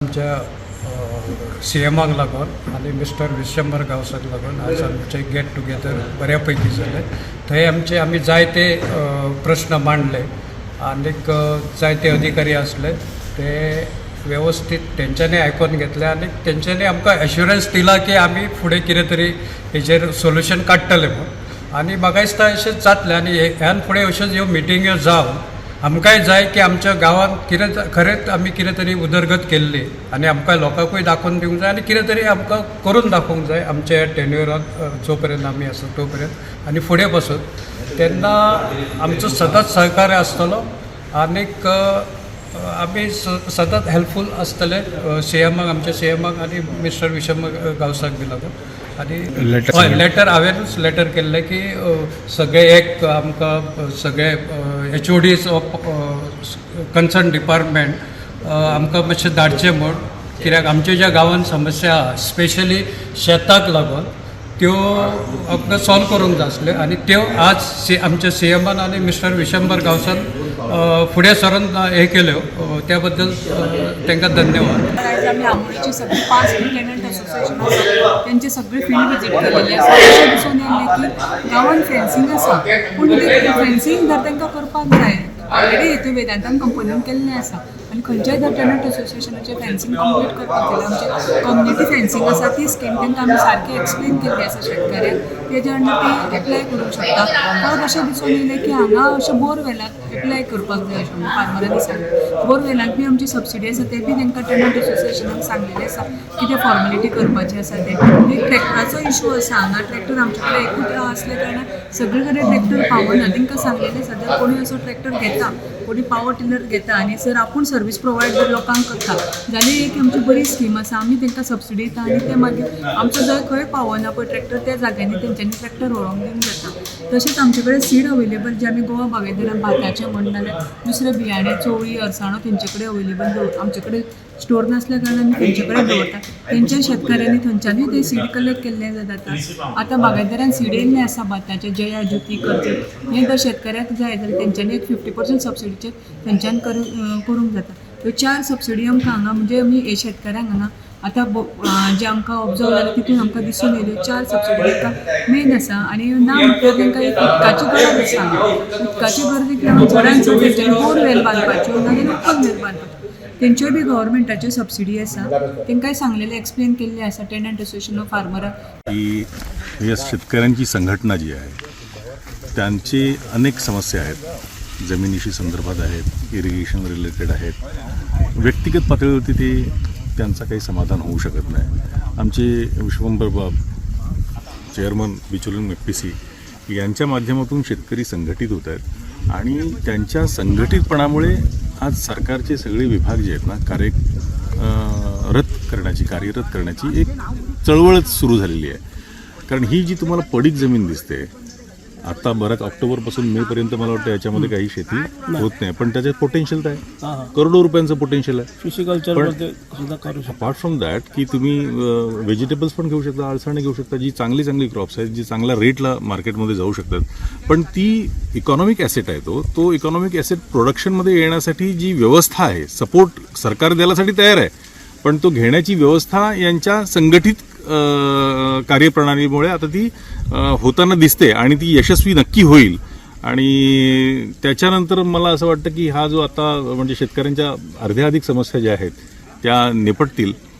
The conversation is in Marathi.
आमच्या सीएमाक लागून आणि मिस्टर विश्वंभर गावसाक लागून आज आमचे गेट टुगेदर बऱ्यापैकी झाले. थंय आम्ही जायते प्रश्न मांडले आनीक जायते अधिकारी असले ते व्यवस्थित तेंच्यांनी आयकून घेतले आणि तेंच्यांनी आमकां एश्युरन्स दिला की आमी फुडें कितें तरी हेजेर सोल्युशन काडटले म्हणून. आनी म्हाका दिसता अशेंच जातलें आनी ह्यान फुडें अश्योच ह्यो मिटिंग्यो जावन आमकांय जाय की आमच्या गांवांत कितें खरेंच आमी कितें तरी उदरगत केल्ली आनी आमकां लोकांकूय दाखोवन दिवंक जाय आनी कितें तरी आमकां करून दाखोवंक जाय आमच्या टेन्युराक जो पर्यंत आमी आसा तो पर्यंत आनी फुडें पासून. तेन्ना आमचो सतत सहकार्य आसतलो आनीक आमी सतत हेल्पफूल आसतले सीएमाक, आमच्या सीएमाक आनी मिस्टर विश्वंभर गावसाक बी लागून. आनी लेटर हांवेनूच लेटर केल्लें की सगळे एक आमकां सगळे HODs ऑफ कन्सर्न डिपार्टमेंट आमकां मातशें धाडचें म्हूण. कित्याक आमच्या ज्या गांवांत समस्या आहा स्पेशली शेताक लागून त्यो आमकां सॉल्व करूंक जाय आसल्यो आनी त्यो आज आमच्या सीएमान आनी मिस्टर विश्वंभर गावसान फुडें सरून हे केल्यो. त्या बद्दल तांकां धन्यवाद. आयज आमी आंबोळेची सगळी 5 टेनंट असोसिएशन आसा तेंचे सगळे फील्ड विजीट केलेली आसा. अशें दिसून येयलें की गांवांत फेन्सींग आसा पूण फेन्सींग जर तांकां करपाक जाय ऑलरेडी हेतू वेदांतान कंपनीन केल्लें आसा आनी खंयच्याय जर टेनंट असोसिएशनाचें फेन्सींग कंप्लीट करपाक गेलें आमचें कम्युनिटी फेन्सींग आसा ती स्कीम तांकां आमी सारकी एक्सप्लेन केल्ली आसा शेतकऱ्यांक तेजे अंडर ती एप्लाय करूंक शकता. परत अशें दिसून येयलें की हांगा अशें बोरवेलाक एप्लाय करपाक जाय अशें फार्मरांनी सांगलें. बोरवेलाक बी आमची सबसिडी आसा ते बी तांकां टेनंट असोसिएशनाक सांगलेलें आसा की ते फॉर्मेलिटी करपाची आसा ते. एक ट्रॅक्टराचो इशू आसा हांगा ट्रॅक्टर आमचे कडेन एकूच आसल्या कारणान सगळे कडेन ट्रॅक्टर पावना. तांकां सांगलेलें आसा जर कोणी असो ट्रॅक्टर घेता कोणी पावर टिलर घेता आनी जर आपूण सर्वीस प्रोवायड जर लोकांक करता जाल्यार एक आमची बरी स्कीम आसा. आमी तांकां सबसिडी दिता आनी ते मागीर आमचो जंय खंय पावना पळय ट्रॅक्टर त्या जाग्यांनी तेंच्यांनी ट्रॅक्टर व्हरोंक दिवंक जाता. तशेंच आमचे कडेन सीड अवेलेबल जे आमी गोवा बागायतदारान भाताचें म्हणून नाल्यार दुसरे बियाणे चवळी अळसाणो तेंचे कडेन अवेलेबल आमचे कडेन स्टोर नासल्या कारणान आमी तेंचे कडेन दवरता. तेंच्या शेतकाऱ्यांनी थंयच्यानूय ते सीड कलेक्ट केल्लें जाता. आतां बागायतदारान सीड येयल्लें आसा भाताचें जया ज्योती कर्ज हें जर शेतकऱ्याक जाय जाल्यार तेंच्यांनी एक 50% सबसिडीचेर थंयच्यान करूंक जाता. ह्यो 4 सबसिडी आमकां हांगा म्हणजे आमी हे शेतकऱ्यांक हांगा आतां जे आमकां ऑब्जर्व जालें तितून आमकां दिसून येयल्यो 4 सबसिडी तांकां मेन आसा आनी ना म्हणल्यार तांकां एक उदकाची गरज आसा. उदकाची गरजेक लागून चडांत चड तेंच्यांनी बोरवेल बांदपाच्यो नाजाल्यार उपनवेल बांदपाच्यो तेंच्योय बी गव्हर्मेंटाच्यो सबसिडी आसा. तांकांय सांगलेलें एक्सप्लेन केल्लें आसा टेनंट असोसिएशन ऑफ फार्मराक की या शेतकऱ्यांची संघटना जी आहे त्यांची अनेक समस्या आहेत. जमिनीशी संदर्भात आहेत, इरिगेशन रिलेटेड आहेत. व्यक्तिगत पातळीवरती ते त्यांचं काही समाधान होऊ शकत नाही. आमचे विश्वंभर बाब चेअरमन बिचोलिन MPC यांच्या माध्यमातून शेतकरी संघटित होत आहेत आणि त्यांच्या संघटितपणामुळे आज सरकारचे सगळे विभाग जे आहेत ना कार्यरत करण्याची एक चळवळच सुरू झालेली आहे. कारण ही जी तुम्हाला पडीक जमीन दिसते आता बऱ्याच ऑक्टोबरपासून मेपर्यंत मला वाटतं याच्यामध्ये काही शेती होत नाही पण त्याच्यात पोटेन्शियल तर आहे, करोडो रुपयांचं पोटेन्शियल आहे. फिशिकल्चरमध्ये सुद्धा करू शकतो. अपार्ट फ्रॉम दॅट की तुम्ही व्हेजिटेबल्स पण घेऊ शकता, अळसाणे घेऊ शकता, जी चांगली क्रॉप्स आहेत जी चांगल्या रेटला मार्केटमध्ये जाऊ शकतात. पण ती इकॉनॉमिक ॲसेट आहे तो इकॉनॉमिक ॲसेट प्रोडक्शनमध्ये येण्यासाठी जी व्यवस्था आहे सपोर्ट सरकार द्यायसाठी तयार आहे पण तो घेण्याची व्यवस्था यांच्या संघटित कार्यप्रणालीमुळे आता ती होताना दिसते आणि ती यशस्वी नक्की होईल. आणि त्याच्यानंतर मला असं वाटतं की हा जो आता म्हणजे शेतकऱ्यांच्या अर्ध्याधिक समस्या ज्या आहेत त्या निपटतील.